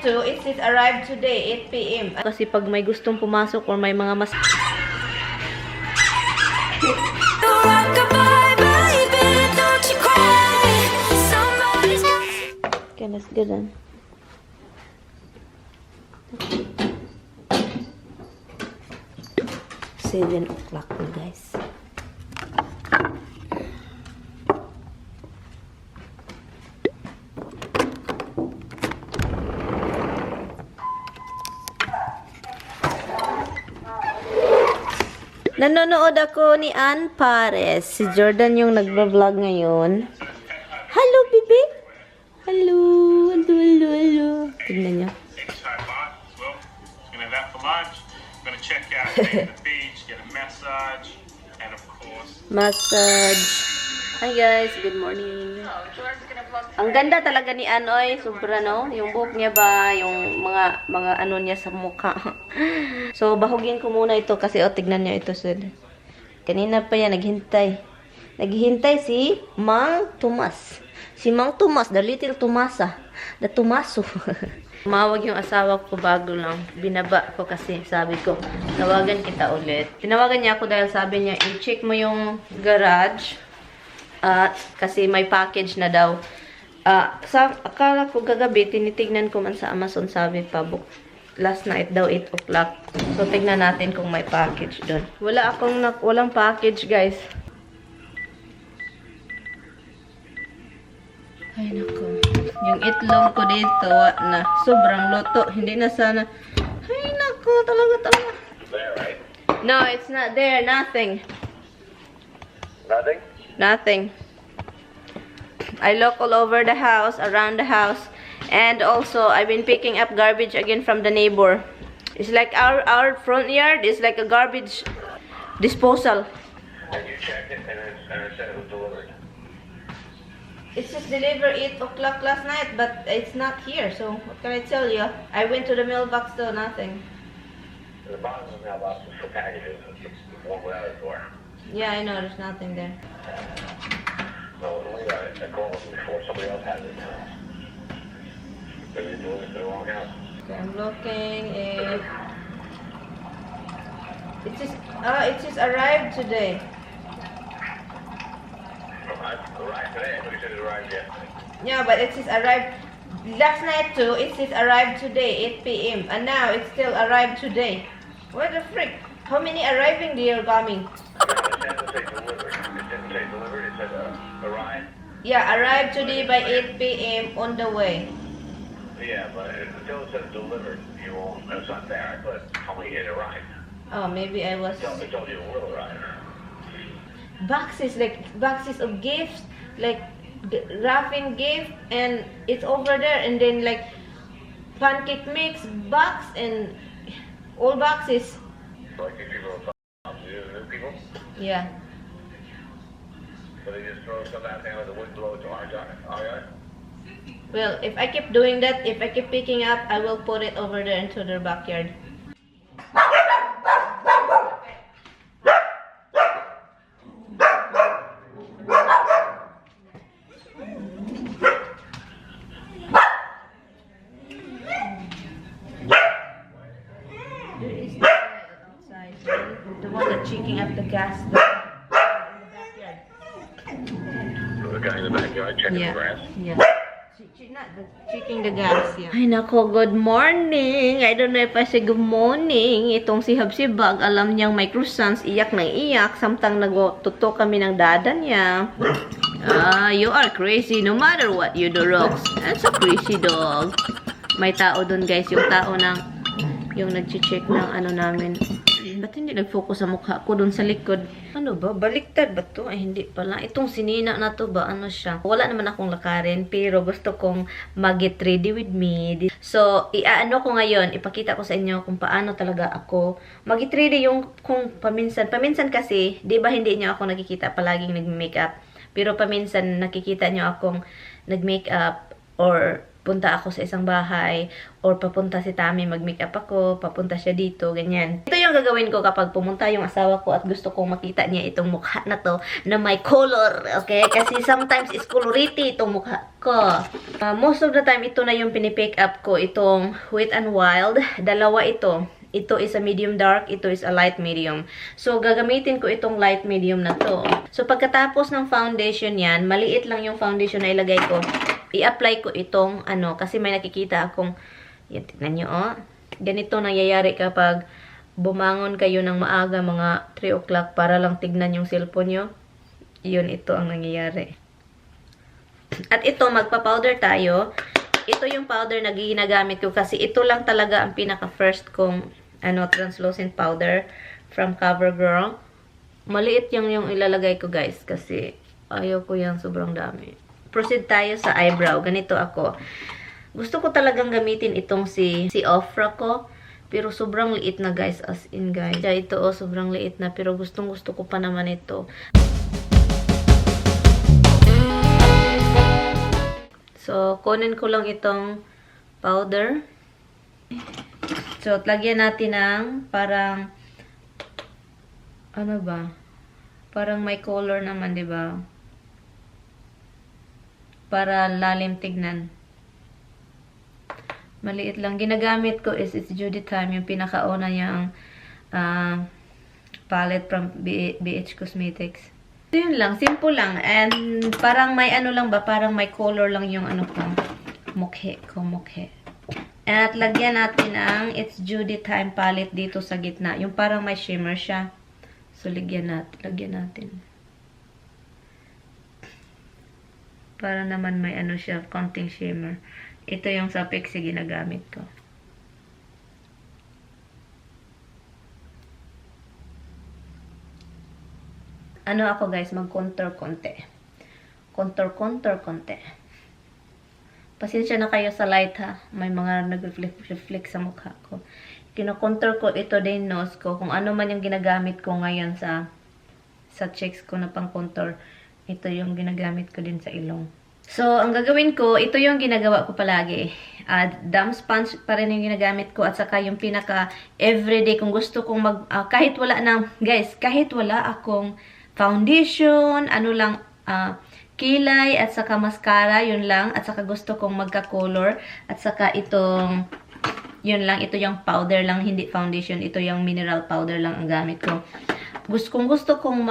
night to, it arrived today, 8 p.m. Kasi pag may gustong pumasok or may mga mas... Okay, let's get on. 7 o'clock na, guys. Nanonood ako ni Ann Pares. Si Jordan yung nagba-vlog ngayon. Hello, baby! Hello! Hello, hello. Tignan niyo. Massage. Hi guys, good morning. Ang ganda talaga ni Anoy, sobra no. Yung buhok niya ba, yung mga ano niya sa mukha. So bahugin ko muna ito kasi tignan niyo ito sud. Kanina pa yan naghintay. Naghihintay si Mang Tomas. Si Mang Tomas, the little Tomasa. The Tomaso. Tumawag yung asawa ko bago lang. Binaba ko kasi sabi ko, tawagan kita ulit. Tinawagan niya ako dahil sabi niya, i-check mo yung garage. Kasi may package na daw. Akala ko gagabi, tinitignan ko man sa Amazon, sabi pa, last night daw, 8 o'clock. So, tignan natin kung may package doon. Walang package, guys. Ay, naku. Yung itlog ko dito, na sobrang luto. Hindi na sana. Ay, naku, talaga. No, it's not there. Nothing. Nothing? Nothing. I look all over the house, around the house, and also I've been picking up garbage again from the neighbor. It's like our front yard is like a garbage disposal. And you checked it and it said it was delivered. It's just delivered 8 o'clock last night, but it's not here. So what can I tell you? I went to the mailbox though, nothing. The bottom of the mailbox is for packages. It's one without a door. Yeah, I know. There's nothing there. So I called them before somebody else has it. Maybe you're doing it to the wrong house. Okay, I'm looking. It just arrived today. Arrived today. I thought you said it arrived yesterday. Yeah, but it just arrived last night too. It just arrived today, 8 p.m. And now it's still arrived today. What the frick? How many arriving they are coming? It didn't say delivered. It didn't say delivered. It said arrived. Yeah, arrived today by 8 p.m. on the way. Yeah, but until it says delivered, you won't. It's not there. But how many it arrived? Oh, maybe I was. It told you it will arrive. Boxes of gifts, like wrapping gift, and it's over there, and then like pancake mix box and all boxes. Like if people are new people, Yeah. so they just throw stuff out there with the wind blow to our yard. Well, if I keep doing that, if I keep picking up, I will put it over there into their backyard. The one that's checking up the gas in the backyard. The guy in the backyard checking the grass. Yeah. Checking the gas, yeah. Ay nako, good morning. I don't know if I say good morning. Itong si Habsibag, alam niyang may croissants, iyak na iyak. Samtang nagtuto kami ng dada niya. You are crazy no matter what you do, Rox. That's a crazy dog. May tao dun, guys. Yung tao na yung nag-check ng ano namin. Ba't hindi nag-focus sa mukha ko dun sa likod? Ano ba? Baliktad ba to? Ay, hindi pala. Itong sinina na to ba? Ano siya? Wala naman akong lakarin, pero gusto kong mag-get ready with me. So, iaano ko ngayon, ipakita ko sa inyo kung paano talaga ako mag-get ready yung kung paminsan. Paminsan kasi, di ba hindi nyo ako nakikita palaging nag-makeup? Pero paminsan nakikita nyo akong nag-makeup or punta ako sa isang bahay, or papunta si Tami, mag-makeup ako, papunta siya dito, ganyan. Ito yung gagawin ko kapag pumunta yung asawa ko at gusto kong makita niya itong mukha na to na may color, okay? Kasi sometimes is colority itong mukha ko. Most of the time, ito na yung pinipick up ko, itong Wet n Wild. Dalawa ito. Ito is a medium dark, ito is a light medium. So, gagamitin ko itong light medium na to. So, pagkatapos ng foundation yan, maliit lang yung foundation na ilagay ko. I-apply ko itong, kasi may nakikita akong, yan, tignan nyo, oh. Ganito nangyayari kapag bumangon kayo ng maaga, mga 3 o'clock, para lang tignan yung cellphone nyo. Yun, ito ang nangyayari. At ito, magpa-powder tayo. Ito yung powder na ginagamit ko kasi ito lang talaga ang pinaka-first kong translucent powder from CoverGirl. Maliit yung ilalagay ko, guys, kasi ayaw ko yan sobrang dami. Proceed tayo sa eyebrow. Ganito ako. Gusto ko talagang gamitin itong si Ofra ko, pero sobrang liit na, guys, as in, guys. Ito, sobrang liit na, pero gustong-gusto ko pa naman ito. So, kunin ko lang itong powder. So, lagyan natin ng parang, parang may color naman, di ba? Para lalim tignan. Maliit lang. Ginagamit ko is It's Judy Time, yung pinakauna niyang palette from BH Cosmetics. So, yun lang. Simple lang. And parang may lang ba? Parang may color lang yung ko. Mukhe. At lagyan natin ang It's Judy Time palette dito sa gitna. Yung parang may shimmer siya. So, lagyan natin. Para naman may siya, konting shimmer. Ito yung sa Pixie ginagamit ko. Ako, guys, mag-contour konti. Contour konti. Pasensya na kayo sa light, ha. May mga nag-reflect sa mukha ko. Kino-contour ko ito din nose ko. Kung ano man yung ginagamit ko ngayon sa cheeks ko na pang-contour. Ito yung ginagamit ko din sa ilong. So, ang gagawin ko, ito yung ginagawa ko palagi. Damp sponge pa rin yung ginagamit ko. At saka yung pinaka everyday, kung gusto kong kahit wala akong foundation, kilay, at saka mascara, yun lang. At saka gusto kong magka-color. At saka itong, yun lang, ito yung powder lang, hindi foundation. Ito yung mineral powder lang ang gamit ko. Kung gusto kong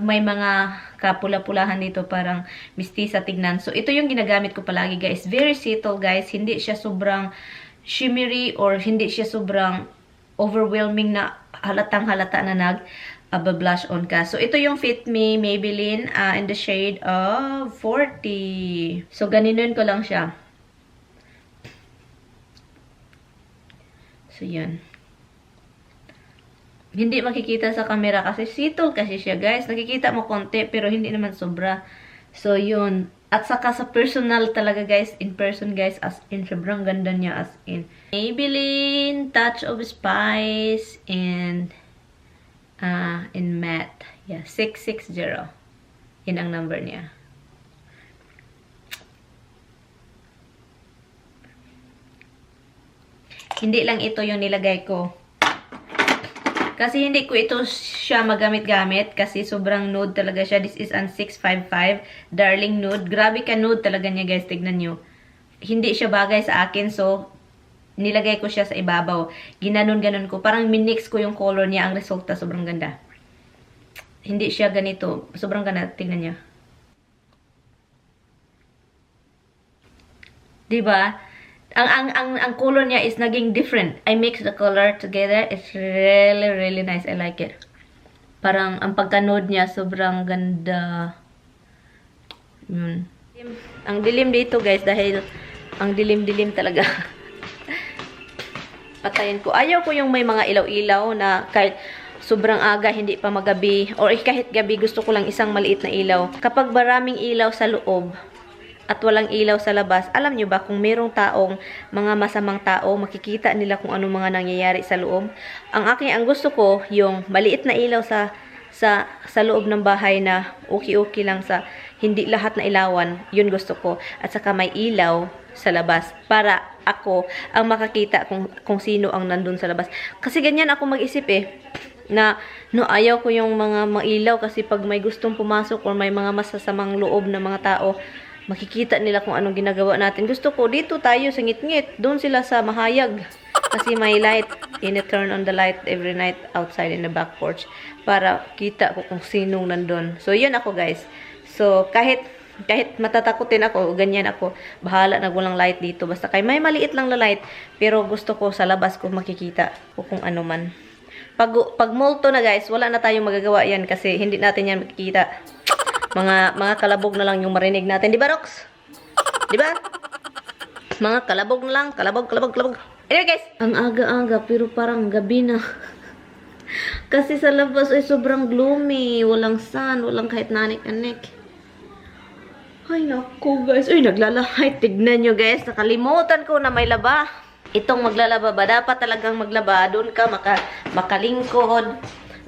may mga kapula-pulahan dito, parang mistisa tignan. So, ito yung ginagamit ko palagi, guys. Very subtle, guys. Hindi siya sobrang shimmery or hindi siya sobrang overwhelming na halatang-halata na blush on ka. So, ito yung Fit Me Maybelline in the shade of 40. So, ganinin ko lang siya. So, yan. Hindi makikita sa camera kasi sitol kasi siya, guys. Nakikita mo konti pero hindi naman sobra. So, yun. At saka sa personal talaga, guys. In person, guys. As in, sobrang ganda niya. As in. Maybelline Touch of Spice and in matte. Yeah, 660. Yan ang number niya. Hindi lang ito yung nilagay ko. Kasi hindi ko ito siya magamit-gamit. Kasi sobrang nude talaga siya. This is an 655. Darling nude. Grabe ka nude talaga niya, guys. Tignan nyo. Hindi siya bagay sa akin. So, nilagay ko siya sa ibabaw. Ginanon-ganon ko. Parang minix ko yung color niya. Ang resulta, sobrang ganda. Hindi siya ganito. Sobrang ganda. Tingnan niya. Diba? Ang color niya is naging different. I mix the color together. It's really, really nice. I like it. Parang ang pagka-nude niya, sobrang ganda. Yun. Ang dilim dito, guys, dahil ang dilim-dilim talaga. Patayin ko. Ayaw ko yung may mga ilaw-ilaw na kahit sobrang aga, hindi pa magabi, or kahit gabi, gusto ko lang isang maliit na ilaw. Kapag maraming ilaw sa loob at walang ilaw sa labas, alam nyo ba kung merong taong, mga masamang tao, makikita nila kung ano mga nangyayari sa loob. Ang gusto ko, yung maliit na ilaw sa loob ng bahay na okay lang sa, hindi lahat na ilawan, yun gusto ko. At saka may ilaw sa labas para ako ang makakita kung sino ang nandun sa labas. Kasi ganyan ako mag-isip na no, ayaw ko yung mga mailaw kasi pag may gustong pumasok or may mga masasamang loob na mga tao, makikita nila kung anong ginagawa natin. Gusto ko dito tayo sa ngit-ngit, doon sila sa mahayag. Kasi may light, turn on the light every night outside in the back porch para kita ko kung sinong nandun. So, yun ako guys. So, kahit matatakutin ako, ganyan ako, bahala na walang light dito. Basta kay may maliit lang na light, pero gusto ko sa labas ko makikita o kung ano man. Pag multo na guys, wala na tayong magagawa yan kasi hindi natin yan makikita. Mga kalabog na lang yung marinig natin. Di ba, Rox? Di ba? Mga kalabog na lang. Kalabog. Anyway guys, ang aga-aga pero parang gabi na. Kasi sa labas ay sobrang gloomy. Walang sun, walang kahit nanik-anik. Ay naku guys. Uy, naglalakay. Tignan nyo guys. Nakalimutan ko na may laba. Itong maglalaba ba? Dapat talagang maglaba. Doon ka makalingkod.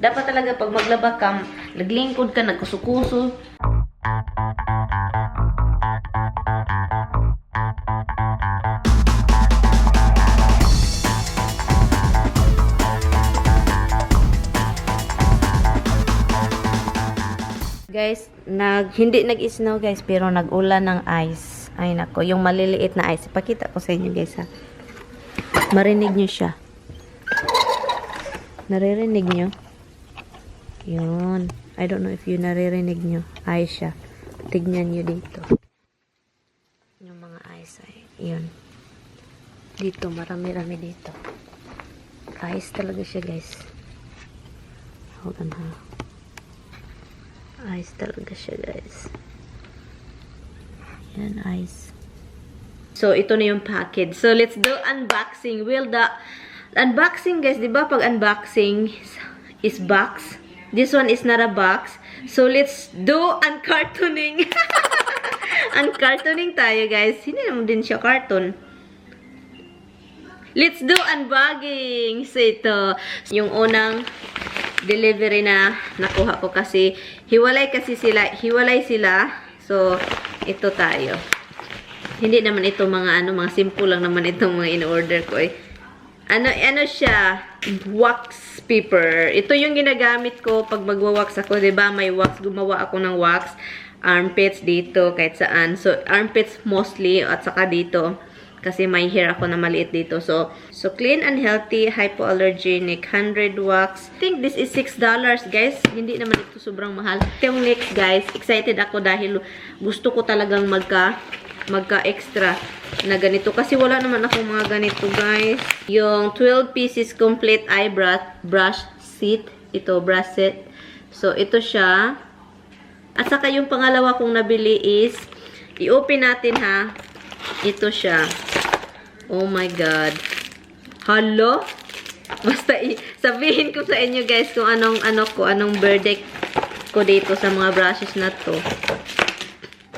Dapat talaga pag maglaba ka, naglingkod ka, nagkusukuso. Guys, hindi nag-snow guys, pero nag-ulan ng ice. Ay nako, yung maliliit na ice. Ipakita ko sa inyo guys ha. Marinig nyo siya. Naririnig nyo? Yun. I don't know if you naririnig nyo. Ice siya. Tignan nyo dito. Yung mga ice ay. Yun. Dito, marami-rami dito. Ice talaga siya guys. Hold on ha. Ice talaga siya guys. Yan, ice. So, ito na yung package. So, let's do unboxing. Unboxing guys, di ba pag unboxing is box? This one is not a box. So, let's do uncartooning. Uncartooning tayo guys. Hindi naman din siya cartoon. Let's do unboxing. So, ito. Yung unang delivery na nakuha ko kasi hiwalay sila. So, ito tayo. Hindi naman ito mga mga simple lang naman itong mga in-order ko Ano siya? Wax paper. Ito yung ginagamit ko pag magwa-wax ako, 'di ba? May wax, gumawa ako ng wax armpits dito kahit saan. So, armpits mostly at saka dito. Kasi may hair ako na maliit dito. So clean and healthy, hypoallergenic, 100 wax. I think this is $6, guys. Hindi naman ito sobrang mahal. Yung next, guys, excited ako dahil gusto ko talagang magka-extra na ganito. Kasi wala naman ako mga ganito, guys. Yung 12 pieces complete eye brush set. Ito, brush set. So, ito siya. At saka yung pangalawa kong nabili is, i-open natin ha. Ito siya. Oh my God. Hello? Basta sabihin ko sa inyo guys kung anong verdict ko dito sa mga brushes na to.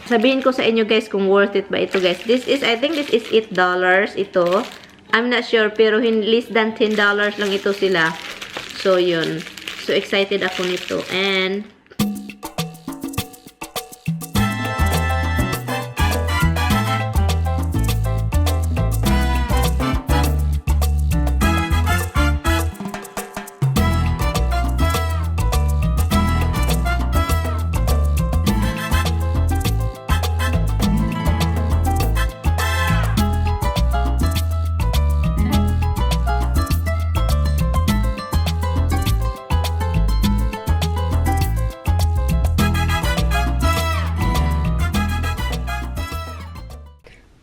Sabihin ko sa inyo guys kung worth it ba ito guys. I think this is $8 ito. I'm not sure pero less than $10 lang ito sila. So yun. So excited ako nito. And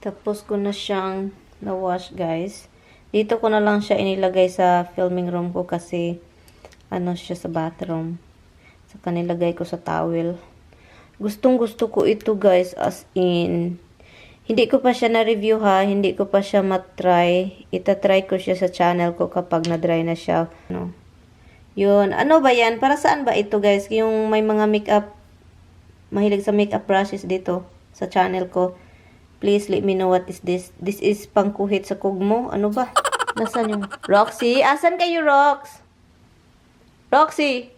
tapos ko na siyang na-wash, guys. Dito ko na lang siya inilagay sa filming room ko kasi siya sa bathroom. Saka nilagay ko sa towel. Gustong-gusto ko ito, guys, as in. Hindi ko pa siya na-review ha. Hindi ko pa siya matry. Itatry ko siya sa channel ko kapag na-dry na siya. Yun. Ano ba yan? Para saan ba ito, guys? Yung may mga makeup, mahilig sa makeup brushes dito sa channel ko. Please let me know what is this. This is pangkuhit sa kugmo. Ano ba? Nasaan yung Roxy? Asan kayo, Rox? Roxy?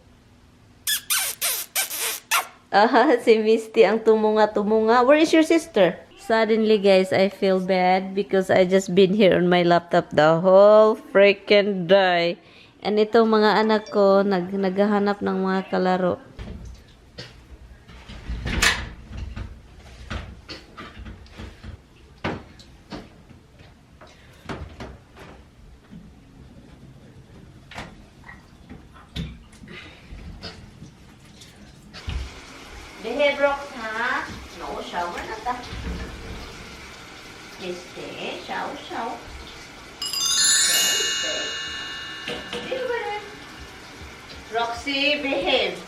Si Misty ang tumunga-tumunga. Where is your sister? Suddenly, guys, I feel bad because I just been here on my laptop the whole freaking day. And itong mga anak ko, naghahanap ng mga kalaro. Behave, Rox, ha? No, shower na ta. Este, shower. Roxy, behave.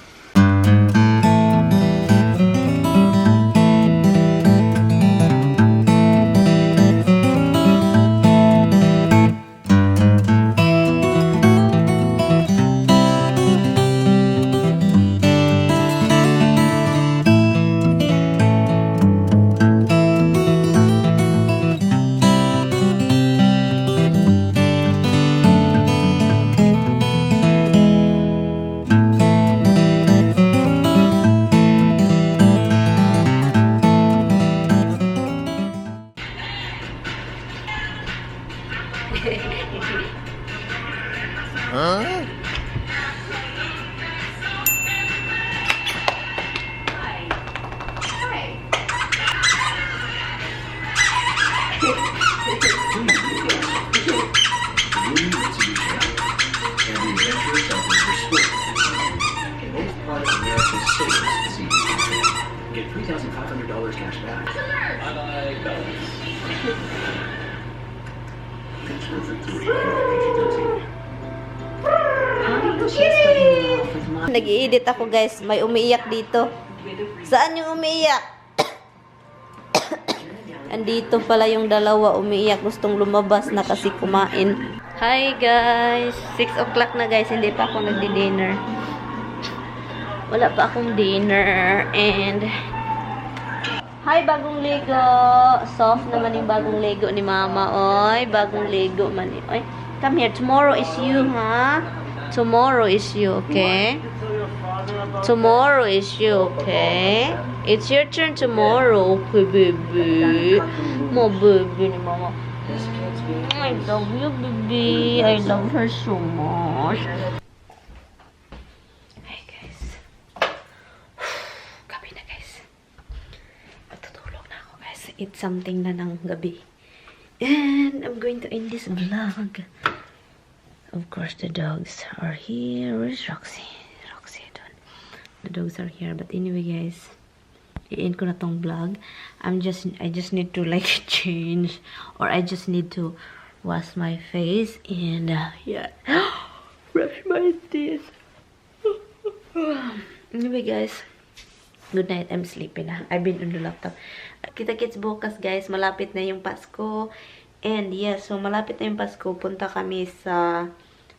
Get $3,500 cash back. Bye-bye, balance. Control Victoria, PG-13. Nag-i-edit ako, guys. May umiiyak dito. Saan yung umiiyak? Andito pala yung dalawa umiiyak. Gustong lumabas na kasi kumain. Hi, guys. 6 o'clock na, guys. Hindi pa ako nagdi-dinner. Wala pa akong dinner. And hi, bagong Lego. Soft naman yung bagong Lego ni Mama. Oy, bagong Lego man. Oy, come here. Tomorrow is you, ha? Tomorrow is you, okay? Tomorrow is you, okay? It's your turn tomorrow, okay, baby? Mo, baby ni Mama. I love you, baby. I love her so much. Hey, guys. Gabi na, guys. Matutulog na ako, guys. It's something na ng gabi. And I'm going to end this vlog. Of course, the dogs are here. Where's Roxy? Roxy, doon. The dogs are here. But anyway, guys, i-end ko na tong vlog. I just need to like change, or I just need to wash my face and yeah, brush my teeth. Anyway, guys, good night. I'm sleepy na. I've been on the laptop. Kita-kits bukas, guys. Malapit na yung Pasko. And yes, so malapit na yung Pasko. Punta kami sa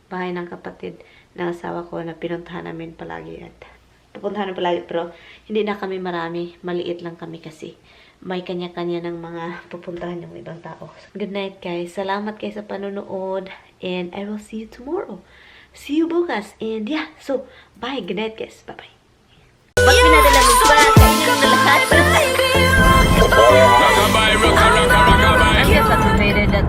bahay ng kapatid ng asawa ko na pinuntahan namin palagi. At pupuntahan namin palagi, pero hindi na kami marami. Maliit lang kami kasi may kanya-kanya ng mga pupuntahan ng ibang tao. Good night, guys. Salamat kayo sa panonood. And I will see you tomorrow. See you bukas. And yeah, so bye. Good night, guys. Bye-bye. Pag pinadala mo pa, kainin na lahat.